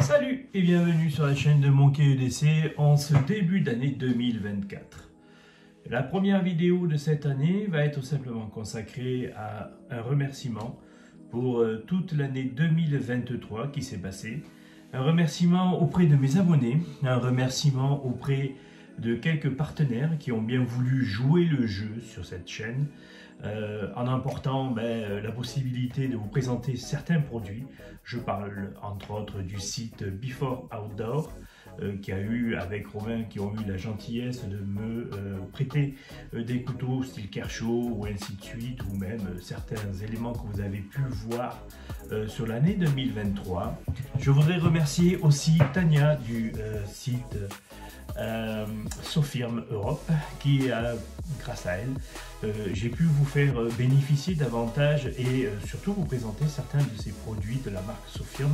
Salut et bienvenue sur la chaîne de Monkey EDC en ce début d'année 2024. La première vidéo de cette année va être simplement consacrée à un remerciement pour toute l'année 2023 qui s'est passée. Un remerciement auprès de mes abonnés, un remerciement auprès de quelques partenaires qui ont bien voulu jouer le jeu sur cette chaîne en apportant la possibilité de vous présenter certains produits. Je parle entre autres du site Before Outdoor qui a eu avec Romain, qui ont eu la gentillesse de me prêter des couteaux style Kershaw ou ainsi de suite, ou même certains éléments que vous avez pu voir sur l'année 2023. Je voudrais remercier aussi Tania du site Sofirm Europe qui, grâce à elle, j'ai pu vous faire bénéficier davantage et surtout vous présenter certains de ces produits de la marque Sofirm,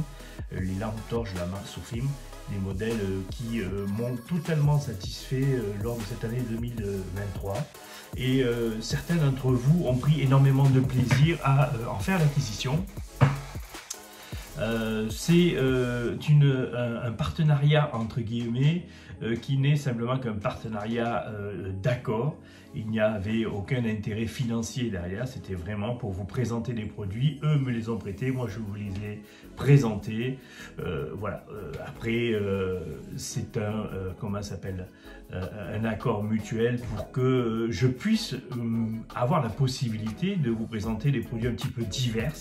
les lampes torches de la marque Sofirm, des modèles qui m'ont totalement satisfait lors de cette année 2023 et certains d'entre vous ont pris énormément de plaisir à en faire l'acquisition. C'est un partenariat entre guillemets qui n'est simplement qu'un partenariat d'accord. Il n'y avait aucun intérêt financier derrière, c'était vraiment pour vous présenter des produits. Eux me les ont prêtés, moi je vous les ai présentés. Voilà. Après, c'est un accord mutuel pour que je puisse avoir la possibilité de vous présenter des produits un petit peu divers.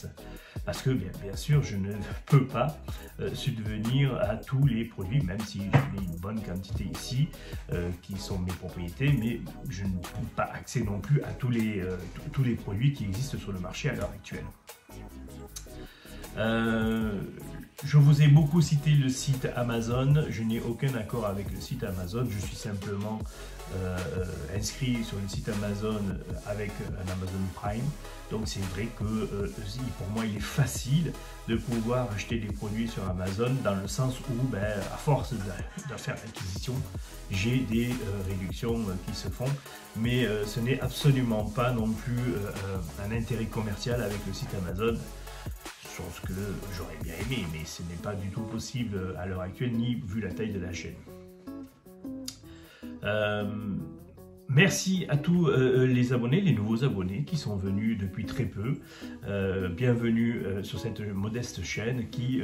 Parce que bien sûr, je ne peux pas subvenir à tous les produits, même si j'en ai une bonne quantité ici, qui sont mes propriétés, mais je n'ai pas accès non plus à tous les produits qui existent sur le marché à l'heure actuelle. Je vous ai beaucoup cité le site Amazon. Je n'ai aucun accord avec le site Amazon. Je suis simplement inscrit sur le site Amazon avec un Amazon Prime. Donc c'est vrai que pour moi il est facile de pouvoir acheter des produits sur Amazon, dans le sens où à force de faire l'acquisition, j'ai des réductions qui se font. Mais ce n'est absolument pas non plus un intérêt commercial avec le site Amazon. Chose que j'aurais bien aimé, mais ce n'est pas du tout possible à l'heure actuelle, ni vu la taille de la chaîne. Merci à tous les abonnés, les nouveaux abonnés qui sont venus depuis très peu. Bienvenue sur cette modeste chaîne qui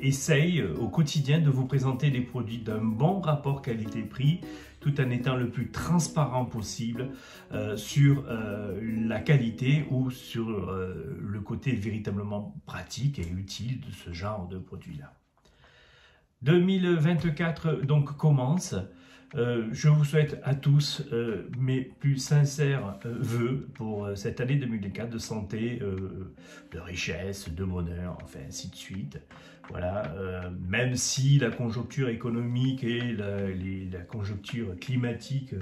essaye au quotidien de vous présenter des produits d'un bon rapport qualité-prix, tout en étant le plus transparent possible sur la qualité ou sur le côté véritablement pratique et utile de ce genre de produit-là. 2024 donc commence. Je vous souhaite à tous mes plus sincères vœux pour cette année 2024 de santé, de richesse, de bonheur, enfin ainsi de suite. Voilà, même si la conjoncture économique et la conjoncture climatique,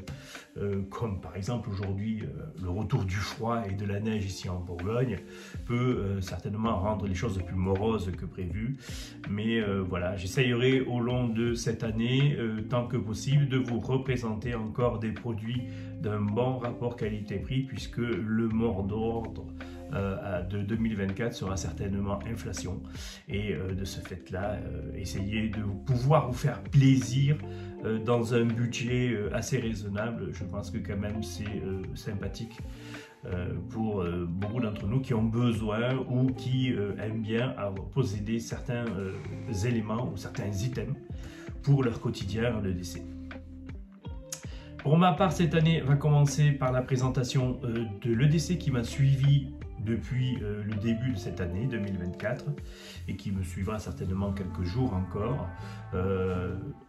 comme par exemple aujourd'hui le retour du froid et de la neige ici en Bourgogne, peut certainement rendre les choses plus moroses que prévu. Mais voilà, j'essayerai au long de cette année, tant que possible, de vous représenter encore des produits d'un bon rapport qualité-prix, puisque le mot d'ordre de 2024 sera certainement inflation, et de ce fait là essayer de pouvoir vous faire plaisir dans un budget assez raisonnable. Je pense que quand même c'est sympathique pour beaucoup d'entre nous qui ont besoin ou qui aiment bien posséder certains éléments ou certains items pour leur quotidien de décès. Pour ma part, cette année va commencer par la présentation de l'EDC qui m'a suivi depuis le début de cette année 2024 et qui me suivra certainement quelques jours encore.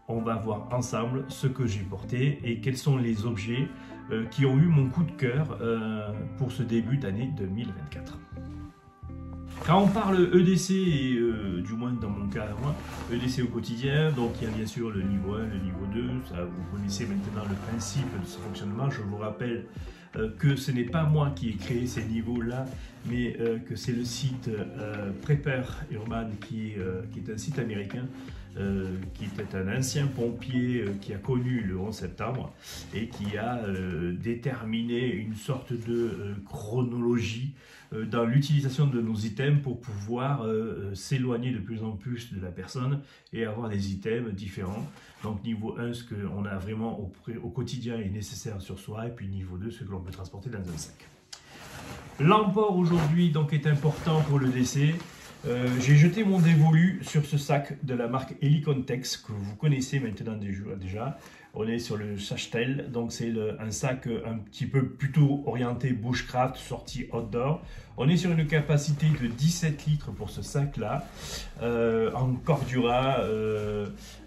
On va voir ensemble ce que j'ai porté et quels sont les objets qui ont eu mon coup de cœur pour ce début d'année 2024. Quand on parle EDC, et du moins dans mon cas, moi, EDC au quotidien, donc il y a bien sûr le niveau 1, le niveau 2, ça, vous connaissez maintenant le principe de ce fonctionnement. Je vous rappelle que ce n'est pas moi qui ai créé ces niveaux-là, mais que c'est le site Prepper Urban qui est un site américain qui était un ancien pompier qui a connu le 11 septembre et qui a déterminé une sorte de chronologie dans l'utilisation de nos items pour pouvoir s'éloigner de plus en plus de la personne et avoir des items différents. Donc niveau 1, ce qu'on a vraiment au quotidien est nécessaire sur soi, et puis niveau 2, ce que l'on peut transporter dans un sac. L'emport aujourd'hui donc est important pour le décès. J'ai jeté mon dévolu sur ce sac de la marque Helicontex que vous connaissez maintenant déjà. On est sur le Sachtel, donc c'est un sac un petit peu plutôt orienté bushcraft, sortie outdoor. On est sur une capacité de 17 litres pour ce sac-là, en Cordura,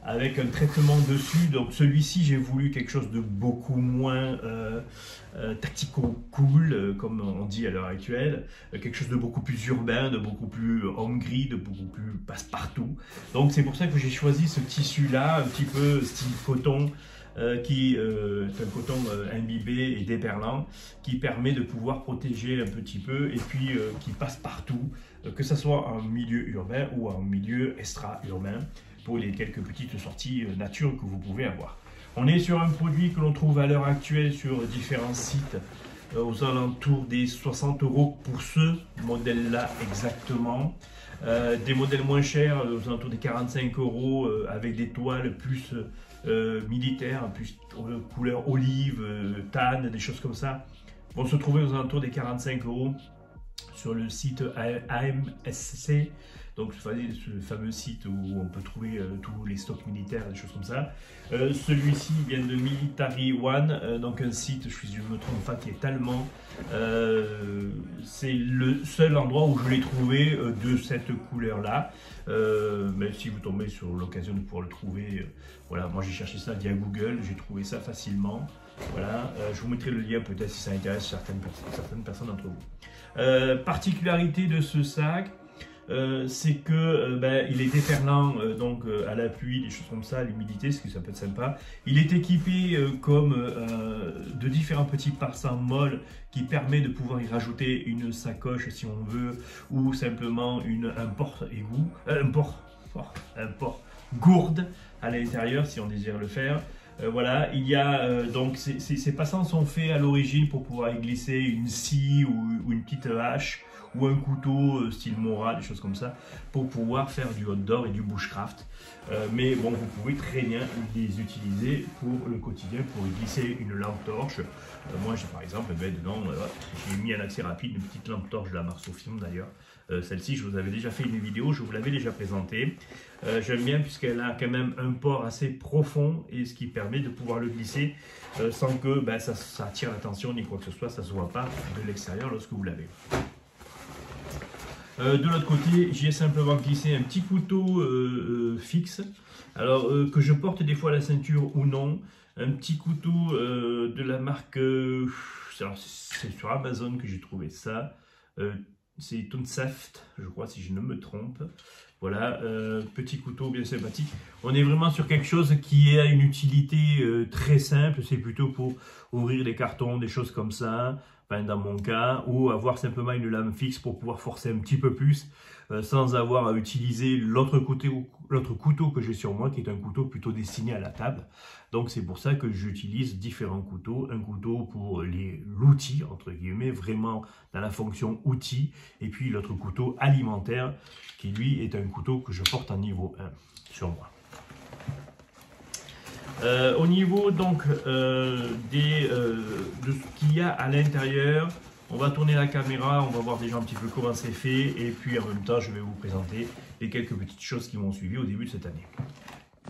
avec un traitement dessus. Donc celui-ci, j'ai voulu quelque chose de beaucoup moins tactico-cool, comme on dit à l'heure actuelle. Quelque chose de beaucoup plus urbain, de beaucoup plus home-grid, de beaucoup plus passe-partout. Donc c'est pour ça que j'ai choisi ce tissu-là, un petit peu style coton, qui est un coton imbibé et déperlant, qui permet de pouvoir protéger un petit peu et puis qui passe partout, que ce soit en milieu urbain ou en milieu extra-urbain, pour les quelques petites sorties nature que vous pouvez avoir. On est sur un produit que l'on trouve à l'heure actuelle sur différents sites aux alentours des 60 € pour ce modèle-là exactement. Des modèles moins chers aux alentours des 45 € avec des toiles plus militaires, plus couleur olive, tanne, des choses comme ça, vont se trouver aux alentours des 45 € sur le site AMSC, donc ce fameux site où on peut trouver tous les stocks militaires, des choses comme ça. Celui-ci vient de Military One, donc un site, je me trompe pas, qui est allemand. C'est le seul endroit où je l'ai trouvé de cette couleur-là. Même si vous tombez sur l'occasion de pouvoir le trouver, voilà, moi j'ai cherché ça via Google, j'ai trouvé ça facilement. Voilà, je vous mettrai le lien peut-être si ça intéresse certaines personnes d'entre vous. Particularité de ce sac, c'est que il est déferlant donc à la pluie, des choses comme ça, à l'humidité, ce qui ça peut être sympa. Il est équipé comme de différents petits passants molles qui permet de pouvoir y rajouter une sacoche si on veut, ou simplement un porte-égout, un porte gourde à l'intérieur si on désire le faire. Voilà, il y a donc ces passants sont faits à l'origine pour pouvoir y glisser une scie ou une petite hache ou un couteau style Mora, des choses comme ça, pour pouvoir faire du outdoor et du bushcraft. Mais bon, vous pouvez très bien les utiliser pour le quotidien, pour y glisser une lampe torche. Moi, j'ai par exemple, dedans, j'ai mis un accès rapide, une petite lampe torche de la marque Sofion d'ailleurs. Celle-ci, je vous avais déjà fait une vidéo, je vous l'avais déjà présentée. J'aime bien puisqu'elle a quand même un port assez profond, et ce qui permet de pouvoir le glisser sans que ça attire l'attention ni quoi que ce soit, ça ne se voit pas de l'extérieur lorsque vous l'avez. De l'autre côté, j'y ai simplement glissé un petit couteau fixe, alors que je porte des fois à la ceinture ou non. Un petit couteau de la marque, c'est sur Amazon que j'ai trouvé ça, c'est Tunsaft, je crois, si je ne me trompe. Voilà, petit couteau bien sympathique. On est vraiment sur quelque chose qui a une utilité très simple, c'est plutôt pour ouvrir des cartons, des choses comme ça. Enfin, dans mon cas, ou avoir simplement une lame fixe pour pouvoir forcer un petit peu plus sans avoir à utiliser l'autre couteau que j'ai sur moi, qui est un couteau plutôt destiné à la table. Donc c'est pour ça que j'utilise différents couteaux, un couteau pour l'outil, entre guillemets, vraiment dans la fonction outil, et puis l'autre couteau alimentaire, qui lui est un couteau que je porte en niveau 1 sur moi. Au niveau donc de ce qu'il y a à l'intérieur, on va tourner la caméra, on va voir déjà un petit peu comment c'est fait, et puis en même temps je vais vous présenter les quelques petites choses qui m'ont suivi au début de cette année.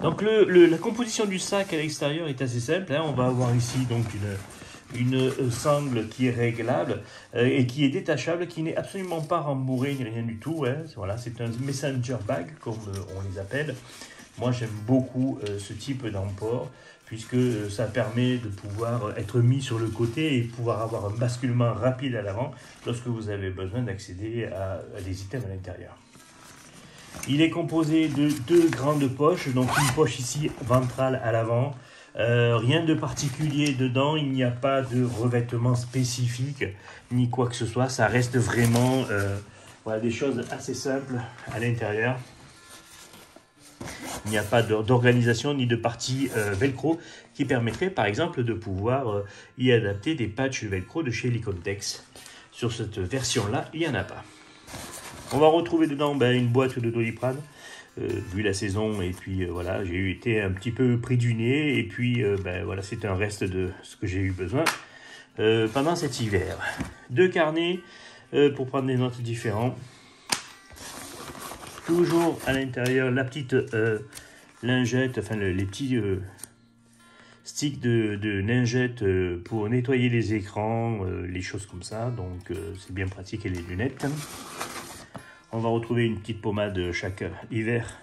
Donc la composition du sac à l'extérieur est assez simple, hein. On va avoir ici donc une sangle qui est réglable et qui est détachable, qui n'est absolument pas rembourrée ni rien du tout, hein. Voilà, c'est un messenger bag comme on les appelle. Moi, j'aime beaucoup ce type d'emport, puisque ça permet de pouvoir être mis sur le côté et pouvoir avoir un basculement rapide à l'avant lorsque vous avez besoin d'accéder à des items à l'intérieur. Il est composé de deux grandes poches, donc une poche ici ventrale à l'avant. Rien de particulier dedans, il n'y a pas de revêtement spécifique ni quoi que ce soit. Ça reste vraiment voilà, des choses assez simples à l'intérieur. Il n'y a pas d'organisation ni de partie velcro qui permettrait par exemple de pouvoir y adapter des patchs velcro de chez Licontex. Sur cette version-là, il n'y en a pas. On va retrouver dedans une boîte de Doliprane, vu la saison, et puis voilà, j'ai été un petit peu pris du nez, et puis voilà, c'est un reste de ce que j'ai eu besoin pendant cet hiver. 2 carnets pour prendre des notes différentes. Toujours à l'intérieur la petite lingette, enfin les petits sticks de lingette pour nettoyer les écrans, les choses comme ça, donc c'est bien pratique, et les lunettes. On va retrouver une petite pommade chaque hiver.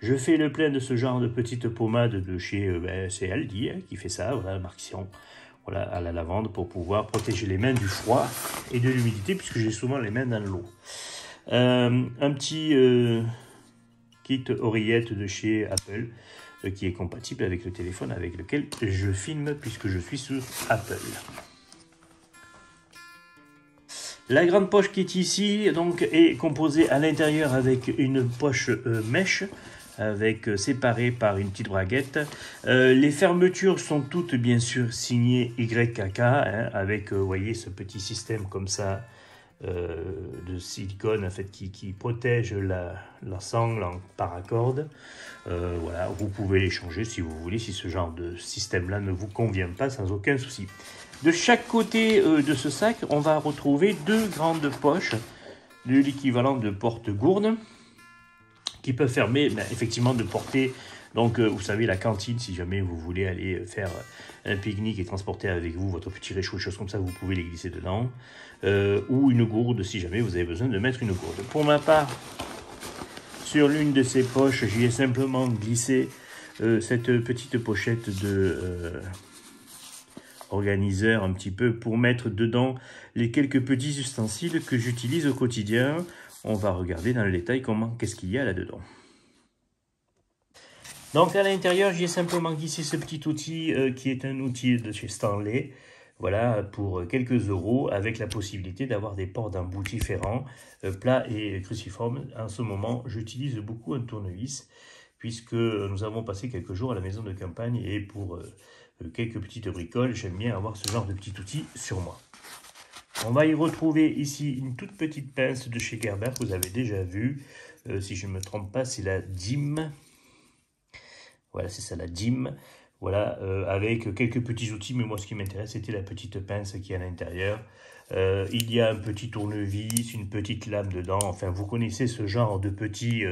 Je fais le plein de ce genre de petite pommade de chez c'est Aldi qui fait ça, voilà, marque Sion, voilà, à la lavande, pour pouvoir protéger les mains du froid et de l'humidité, puisque j'ai souvent les mains dans l'eau. Un petit kit oreillette de chez Apple qui est compatible avec le téléphone avec lequel je filme, puisque je suis sur Apple. La grande poche qui est ici donc est composée à l'intérieur avec une poche mèche, séparée par une petite braguette. Les fermetures sont toutes bien sûr signées YKK, avec vous voyez ce petit système comme ça de silicone en fait qui protège la sangle en paracorde. Voilà, vous pouvez les changer si vous voulez, si ce genre de système là ne vous convient pas, sans aucun souci. De chaque côté de ce sac, on va retrouver 2 grandes poches de l'équivalent de porte-gourde qui peuvent fermer effectivement de portée. Donc vous savez, la cantine, si jamais vous voulez aller faire un pique-nique et transporter avec vous votre petit réchaud, choses comme ça, vous pouvez les glisser dedans. Ou une gourde si jamais vous avez besoin de mettre une gourde. Pour ma part, sur l'une de ces poches, j'y ai simplement glissé cette petite pochette de organiseur un petit peu pour mettre dedans les quelques petits ustensiles que j'utilise au quotidien. On va regarder dans le détail qu'est-ce qu'il y a là-dedans. Donc à l'intérieur, j'ai simplement glissé ce petit outil qui est un outil de chez Stanley. Voilà, pour quelques euros, avec la possibilité d'avoir des ports d'embout différents, plats et cruciformes. En ce moment, j'utilise beaucoup un tournevis, puisque nous avons passé quelques jours à la maison de campagne, et pour quelques petites bricoles, j'aime bien avoir ce genre de petit outil sur moi. On va y retrouver ici une toute petite pince de chez Gerber, que vous avez déjà vu. Si je ne me trompe pas, c'est la Dim. Voilà, c'est ça, la Dim. Voilà, avec quelques petits outils, mais moi ce qui m'intéresse c'était la petite pince qui est à l'intérieur. Il y a un petit tournevis, une petite lame dedans, enfin vous connaissez ce genre de petit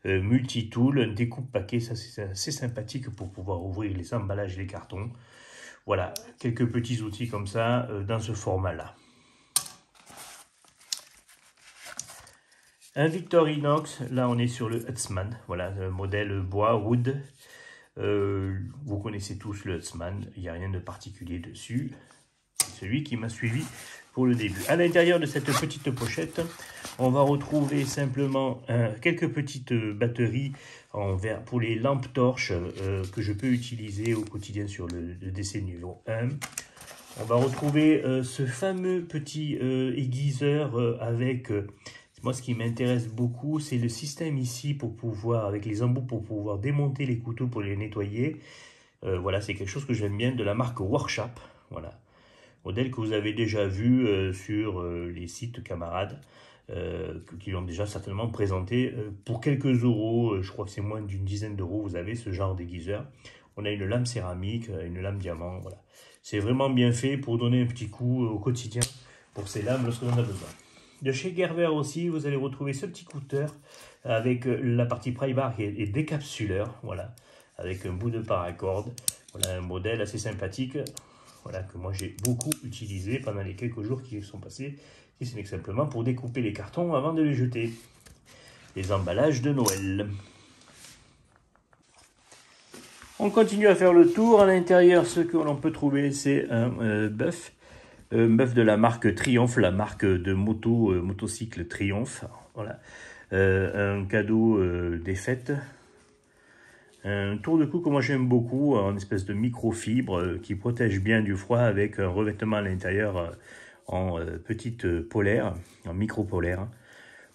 multi-tool, un découpe-paquet, ça c'est assez sympathique pour pouvoir ouvrir les emballages et les cartons. Voilà, quelques petits outils comme ça dans ce format-là. Un Victorinox, là on est sur le Huntsman, voilà, le modèle bois, wood. Vous connaissez tous le Huntsman, il n'y a rien de particulier dessus. C'est celui qui m'a suivi pour le début. À l'intérieur de cette petite pochette, on va retrouver simplement quelques petites batteries en verre pour les lampes torches que je peux utiliser au quotidien sur le DC niveau 1. On va retrouver ce fameux petit aiguiseur avec... Moi, ce qui m'intéresse beaucoup, c'est le système ici pour pouvoir, avec les embouts, pour pouvoir démonter les couteaux pour les nettoyer. Voilà, c'est quelque chose que j'aime bien, de la marque Workshop. Voilà, modèle que vous avez déjà vu sur les sites camarades, qui l'ont déjà certainement présenté. Pour quelques euros, je crois que c'est moins d'une dizaine d'euros, vous avez ce genre d'aiguiseur. On a une lame céramique, une lame diamant. Voilà, c'est vraiment bien fait pour donner un petit coup au quotidien pour ces lames lorsque l'on a besoin. De chez Gerber aussi, vous allez retrouver ce petit cutter avec la partie pry bar et décapsuleur, voilà, avec un bout de paracorde. Voilà un modèle assez sympathique, voilà, que moi j'ai beaucoup utilisé pendant les quelques jours qui sont passés, et ce n'est que simplement pour découper les cartons avant de les jeter. Les emballages de Noël. On continue à faire le tour. À l'intérieur, ce que l'on peut trouver, c'est un bœuf. Bœuf de la marque Triumph, la marque de motocycle Triumph. Voilà, un cadeau des fêtes. Un tour de cou que moi j'aime beaucoup, en espèce de microfibre qui protège bien du froid, avec un revêtement à l'intérieur en petite polaire, en micro polaire.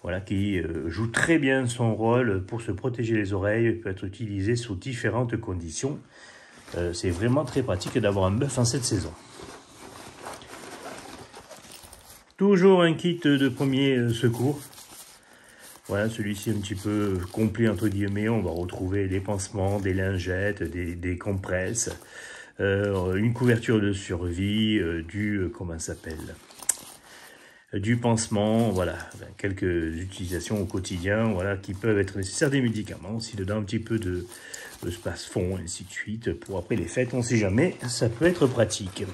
voilà, qui joue très bien son rôle pour se protéger les oreilles. Il peut être utilisé sous différentes conditions. C'est vraiment très pratique d'avoir un bœuf en cette saison. Toujours un kit de premier secours. Voilà, celui-ci un petit peu complet entre guillemets. On va retrouver des pansements, des lingettes, des compresses, une couverture de survie, du pansement, voilà, quelques utilisations au quotidien, voilà, qui peuvent être nécessaires, des médicaments aussi dedans, un petit peu de space-fond, ainsi de suite, pour après les fêtes, on ne sait jamais, ça peut être pratique.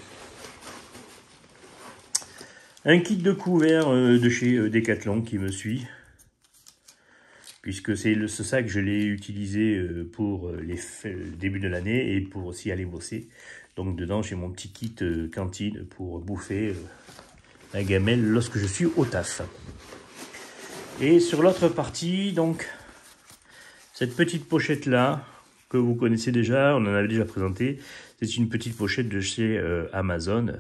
Un kit de couvert de chez Decathlon qui me suit, puisque c'est ce sac, je l'ai utilisé pour le début de l'année et pour aussi aller bosser. Donc dedans, j'ai mon petit kit cantine pour bouffer la gamelle lorsque je suis au taf. Et sur l'autre partie, donc, cette petite pochette là, que vous connaissez déjà, on en avait déjà présenté, c'est une petite pochette de chez Amazon.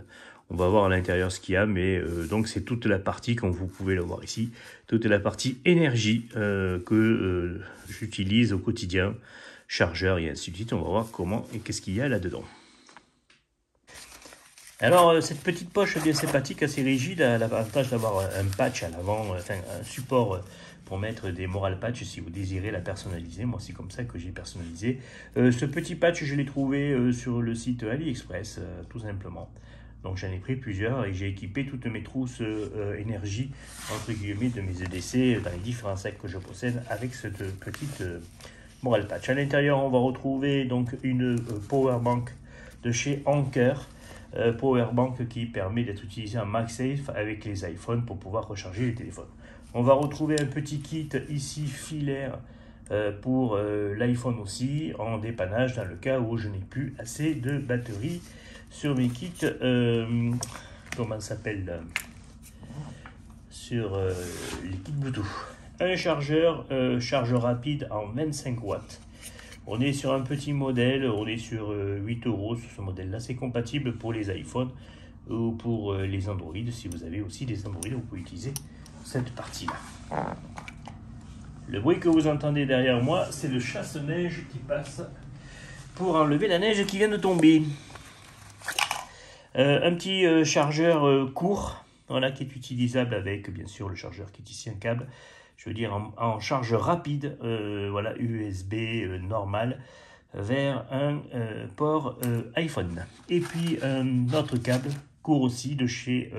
On va voir à l'intérieur ce qu'il y a, mais donc c'est toute la partie, comme vous pouvez le voir ici, toute la partie énergie que j'utilise au quotidien, chargeur et ainsi de suite. On va voir comment et qu'est-ce qu'il y a là-dedans. Alors, cette petite poche bien sympathique, assez rigide, a l'avantage d'avoir un patch à l'avant, enfin un support pour mettre des moral patch si vous désirez la personnaliser. Moi, c'est comme ça que j'ai personnalisé. Ce petit patch, je l'ai trouvé sur le site AliExpress, tout simplement. Donc, j'en ai pris plusieurs et j'ai équipé toutes mes trousses énergie, entre guillemets, de mes EDC dans les différents sacs que je possède avec cette petite moral patch. À l'intérieur, on va retrouver donc une power bank de chez Anker. Powerbank qui permet d'être utilisé en MagSafe avec les iPhones pour pouvoir recharger les téléphones. On va retrouver un petit kit ici filaire pour l'iPhone aussi en dépannage dans le cas où je n'ai plus assez de batterie sur mes kits, comment ça s'appelle, sur les kits Bluetooth. Un chargeur charge rapide en 25 watts. On est sur un petit modèle, on est sur 8 € sur ce modèle-là. C'est compatible pour les iPhones ou pour les Android. Si vous avez aussi des Android, vous pouvez utiliser cette partie-là. Le bruit que vous entendez derrière moi, c'est le chasse-neige qui passe pour enlever la neige qui vient de tomber. Un petit chargeur court, voilà, qui est utilisable avec, bien sûr, le chargeur qui est ici, un câble. Je veux dire en charge rapide, voilà, USB normal vers un port iPhone. Et puis un autre câble court aussi de chez,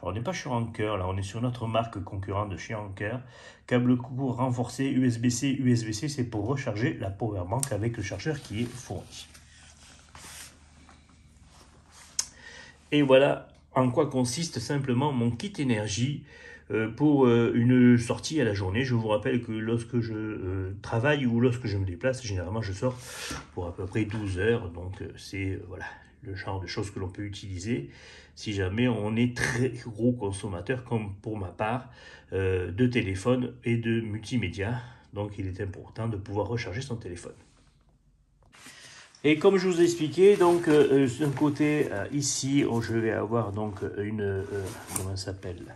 on n'est pas sur Anker, là on est sur notre marque concurrente de chez Anker. Câble court renforcé USB-C. USB-C, c'est pour recharger la powerbank avec le chargeur qui est fourni. Et voilà en quoi consiste simplement mon kit énergie pour une sortie à la journée. Je vous rappelle que lorsque je travaille ou lorsque je me déplace, généralement je sors pour à peu près 12 heures. Donc c'est voilà, le genre de choses que l'on peut utiliser si jamais on est très gros consommateur, comme pour ma part, de téléphone et de multimédia. Donc il est important de pouvoir recharger son téléphone. Et comme je vous ai expliqué, donc d'un côté ici, je vais avoir donc une comment ça s'appelle,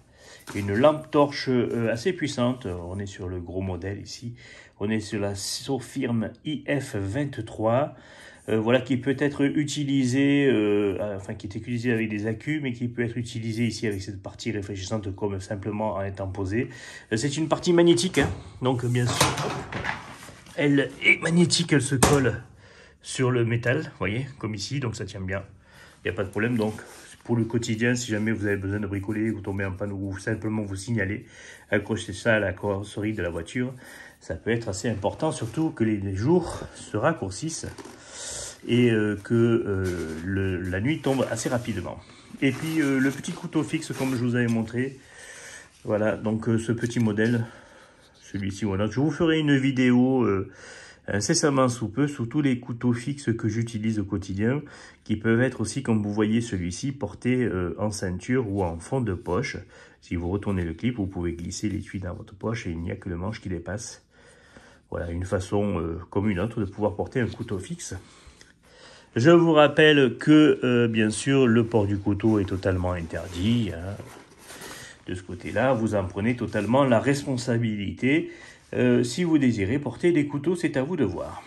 une lampe torche assez puissante. On est sur le gros modèle ici. On est sur la Sofirm IF23. Voilà, qui peut être utilisée, enfin qui est utilisée avec des accus, mais qui peut être utilisée ici avec cette partie réfléchissante comme simplement en étant posée. C'est une partie magnétique, hein, donc bien sûr, elle est magnétique, elle se colle sur le métal, vous voyez, comme ici, donc ça tient bien, il n'y a pas de problème. Donc pour le quotidien, si jamais vous avez besoin de bricoler, vous tombez en panne ou simplement vous signalez, accrochez ça à la carrosserie de la voiture, ça peut être assez important, surtout que les jours se raccourcissent et que la nuit tombe assez rapidement. Et puis le petit couteau fixe, comme je vous avais montré, voilà, donc ce petit modèle, celui-ci, voilà, je vous ferai une vidéo incessamment sous peu sur tous les couteaux fixes que j'utilise au quotidien, qui peuvent être aussi, comme vous voyez celui-ci, porté en ceinture ou en fond de poche. Si vous retournez le clip, vous pouvez glisser l'étui dans votre poche et il n'y a que le manche qui dépasse. Voilà, une façon comme une autre de pouvoir porter un couteau fixe. Je vous rappelle que, bien sûr, le port du couteau est totalement interdit, hein. de ce côté-là, vous en prenez totalement la responsabilité. Si vous désirez porter des couteaux, c'est à vous de voir.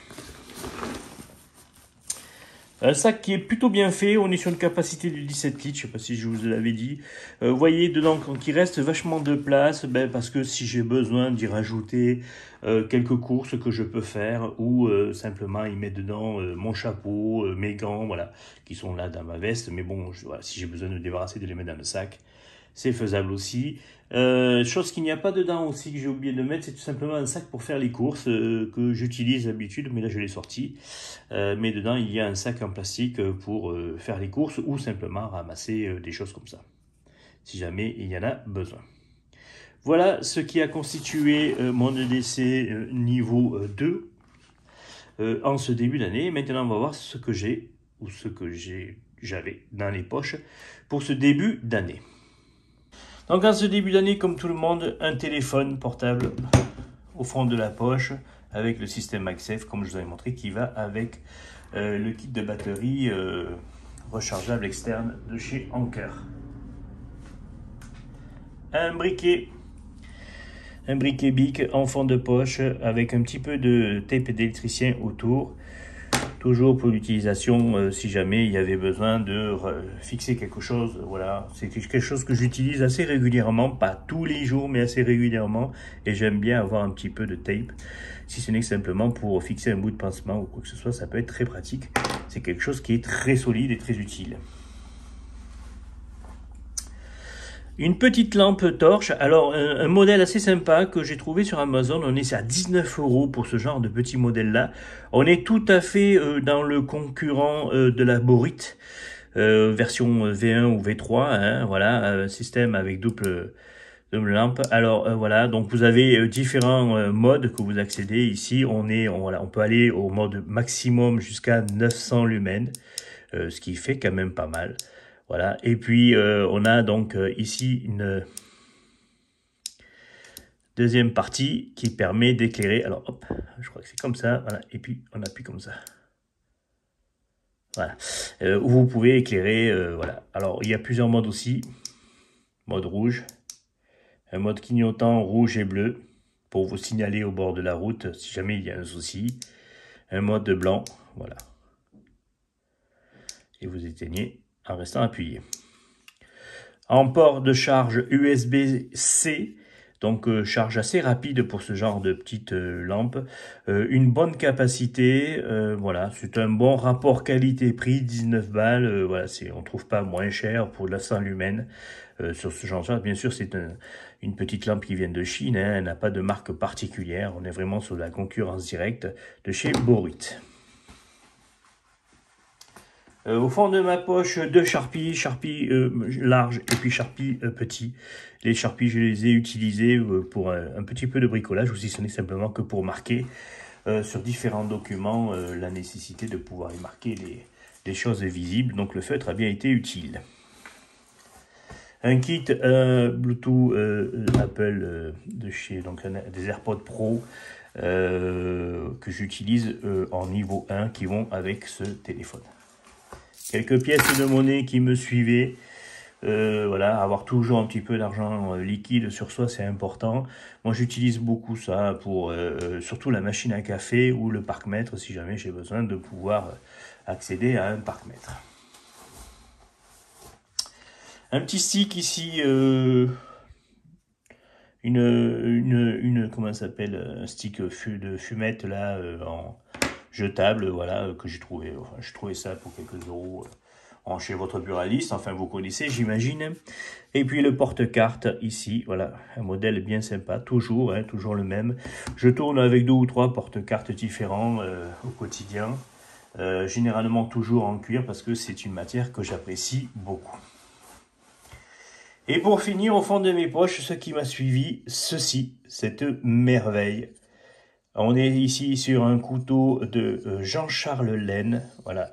Un sac qui est plutôt bien fait, on est sur une capacité de 17 litres, je ne sais pas si je vous l'avais dit. Vous voyez dedans qu'il reste vachement de place, parce que si j'ai besoin d'y rajouter quelques courses que je peux faire, ou simplement y mettre dedans mon chapeau, mes gants, voilà, qui sont là dans ma veste. Mais bon, voilà, si j'ai besoin de me débarrasser, de les mettre dans le sac, c'est faisable aussi. Chose qu'il n'y a pas dedans aussi que j'ai oublié de mettre, c'est tout simplement un sac pour faire les courses que j'utilise d'habitude, mais là je l'ai sorti. Mais dedans il y a un sac en plastique pour faire les courses ou simplement ramasser des choses comme ça, si jamais il y en a besoin. Voilà ce qui a constitué mon EDC niveau 2 en ce début d'année. Maintenant on va voir ce que j'ai ou ce que j'avais dans les poches pour ce début d'année. Donc en ce début d'année, comme tout le monde, un téléphone portable au fond de la poche avec le système MagSafe, comme je vous avais montré, qui va avec le kit de batterie rechargeable externe de chez Anker. Un briquet bic en fond de poche avec un petit peu de tape d'électricien autour. Toujours pour l'utilisation, si jamais il y avait besoin de fixer quelque chose. Voilà, c'est quelque chose que j'utilise assez régulièrement, pas tous les jours, mais assez régulièrement. Et j'aime bien avoir un petit peu de tape, si ce n'est que simplement pour fixer un bout de pansement ou quoi que ce soit, ça peut être très pratique. C'est quelque chose qui est très solide et très utile. Une petite lampe torche, alors un modèle assez sympa que j'ai trouvé sur Amazon, on est à 19 € pour ce genre de petit modèle là. On est tout à fait dans le concurrent de la Borit, version V1 ou V3, hein, voilà, système avec double lampe. Alors voilà, donc vous avez différents modes que vous accédez ici. On peut aller au mode maximum jusqu'à 900 lumens, ce qui fait quand même pas mal. Voilà, et puis on a donc ici une deuxième partie qui permet d'éclairer. Alors hop, je crois que c'est comme ça, voilà, et puis on appuie comme ça. Voilà, où vous pouvez éclairer, voilà. Alors il y a plusieurs modes aussi. Mode rouge, un mode clignotant rouge et bleu pour vous signaler au bord de la route si jamais il y a un souci. Un mode blanc, voilà. Et vous éteignez en restant appuyé. En port de charge USB-C, donc charge assez rapide pour ce genre de petite lampe. Une bonne capacité, voilà, c'est un bon rapport qualité-prix, 19 balles, voilà, on ne trouve pas moins cher pour la 100 lumens sur ce genre de choses. Bien sûr, c'est une petite lampe qui vient de Chine, hein, elle n'a pas de marque particulière, on est vraiment sur la concurrence directe de chez Borit. Au fond de ma poche, deux Sharpie large et puis Sharpie petit. Les Sharpie, je les ai utilisés pour un petit peu de bricolage, ou si ce n'est simplement que pour marquer sur différents documents la nécessité de pouvoir y marquer les choses visibles. Donc le feutre a bien été utile. Un kit Bluetooth Apple de chez des AirPods Pro que j'utilise en niveau 1 qui vont avec ce téléphone. Quelques pièces de monnaie qui me suivaient. Voilà, avoir toujours un petit peu d'argent liquide sur soi, c'est important. Moi, j'utilise beaucoup ça pour surtout la machine à café ou le parc-mètre, si jamais j'ai besoin de pouvoir accéder à un parc-mètre. Un petit stick ici, comment ça s'appelle, un stick de fumette là en jetable, voilà, que j'ai trouvé. Enfin, je trouvais ça pour quelques euros chez votre buraliste, enfin vous connaissez, j'imagine. Et puis le porte-carte ici, voilà, un modèle bien sympa, toujours, hein, toujours le même. Je tourne avec 2 ou 3 porte-cartes différents au quotidien, généralement toujours en cuir parce que c'est une matière que j'apprécie beaucoup. Et pour finir, au fond de mes poches, ce qui m'a suivi, ceci, cette merveille. On est ici sur un couteau de Jean-Charles Laine, voilà,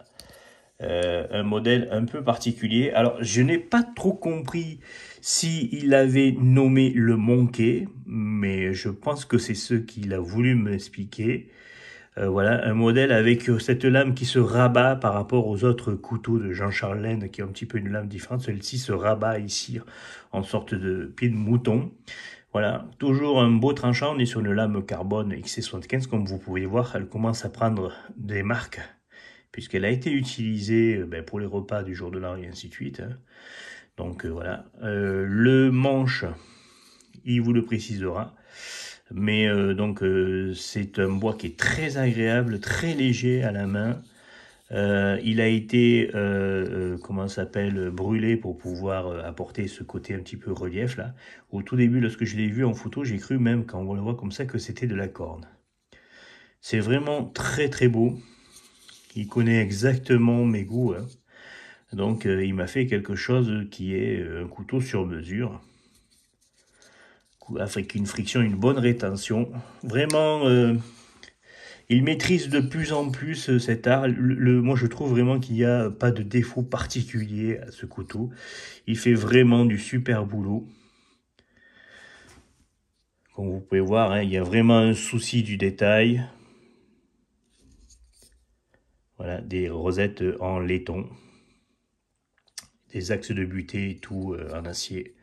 un modèle un peu particulier. Alors, je n'ai pas trop compris s'il avait nommé le Monkey, mais je pense que c'est ce qu'il a voulu m'expliquer. Voilà, un modèle avec cette lame qui se rabat par rapport aux autres couteaux de Jean-Charles Lenne, qui ont un petit peu une lame différente. Celle-ci se rabat ici en sorte de pied de mouton. Voilà, toujours un beau tranchant. On est sur une lame carbone XC75, comme vous pouvez voir. Elle commence à prendre des marques, puisqu'elle a été utilisée pour les repas du jour de l'an et ainsi de suite. Donc voilà, le manche, il vous le précisera. Mais c'est un bois qui est très agréable, très léger à la main. Il a été, comment ça s'appelle, brûlé pour pouvoir apporter ce côté un petit peu relief là. Au tout début, lorsque je l'ai vu en photo, j'ai cru même, quand on le voit comme ça, que c'était de la corne. C'est vraiment très très beau. Il connaît exactement mes goûts, hein. Donc il m'a fait quelque chose qui est un couteau sur mesure, avec une friction, une bonne rétention. Vraiment, il maîtrise de plus en plus cet art. Moi, je trouve vraiment qu'il n'y a pas de défaut particulier à ce couteau. Il fait vraiment du super boulot. Comme vous pouvez voir, hein, il y a vraiment un souci du détail. Voilà, des rosettes en laiton. Des axes de butée, tout en acier.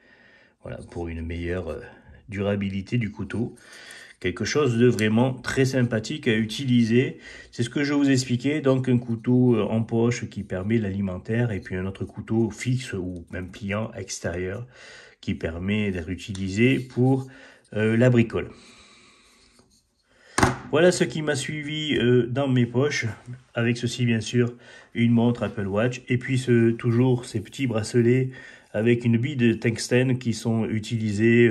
Voilà, pour une meilleure durabilité du couteau. Quelque chose de vraiment très sympathique à utiliser. C'est ce que je vous expliquais. Donc un couteau en poche qui permet l'alimentaire, et puis un autre couteau fixe ou même pliant extérieur qui permet d'être utilisé pour la bricole. Voilà ce qui m'a suivi dans mes poches, avec ceci bien sûr, une montre Apple Watch, et puis toujours ces petits bracelets avec une bille de tungstène qui sont utilisés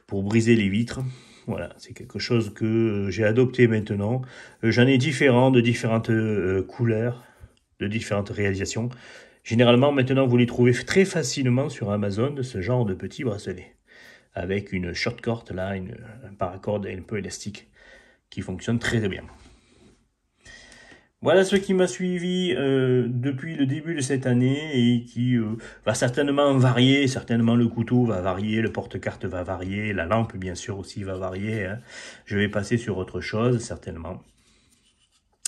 pour briser les vitres. Voilà, c'est quelque chose que j'ai adopté maintenant. J'en ai différents, de différentes couleurs, de différentes réalisations. Généralement, maintenant, vous les trouvez très facilement sur Amazon, ce genre de petits bracelets, avec une short-cord, là, un paracorde un peu élastique, qui fonctionne très bien. Voilà ce qui m'a suivi depuis le début de cette année et qui va certainement varier. Certainement le couteau va varier, le porte-carte va varier, la lampe bien sûr aussi va varier, hein. Je vais passer sur autre chose certainement.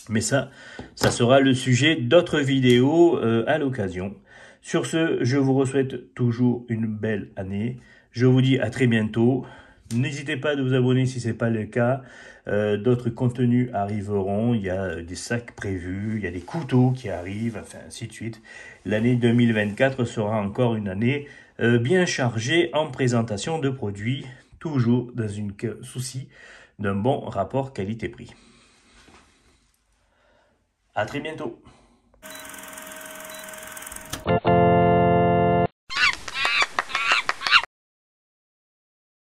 Mais ça sera le sujet d'autres vidéos à l'occasion. Sur ce, je vous souhaite toujours une belle année. Je vous dis à très bientôt. N'hésitez pas à vous abonner si ce n'est pas le cas. D'autres contenus arriveront. Il y a des sacs prévus, il y a des couteaux qui arrivent, enfin ainsi de suite. L'année 2024 sera encore une année bien chargée en présentation de produits, toujours dans une souci d'un bon rapport qualité-prix. À très bientôt.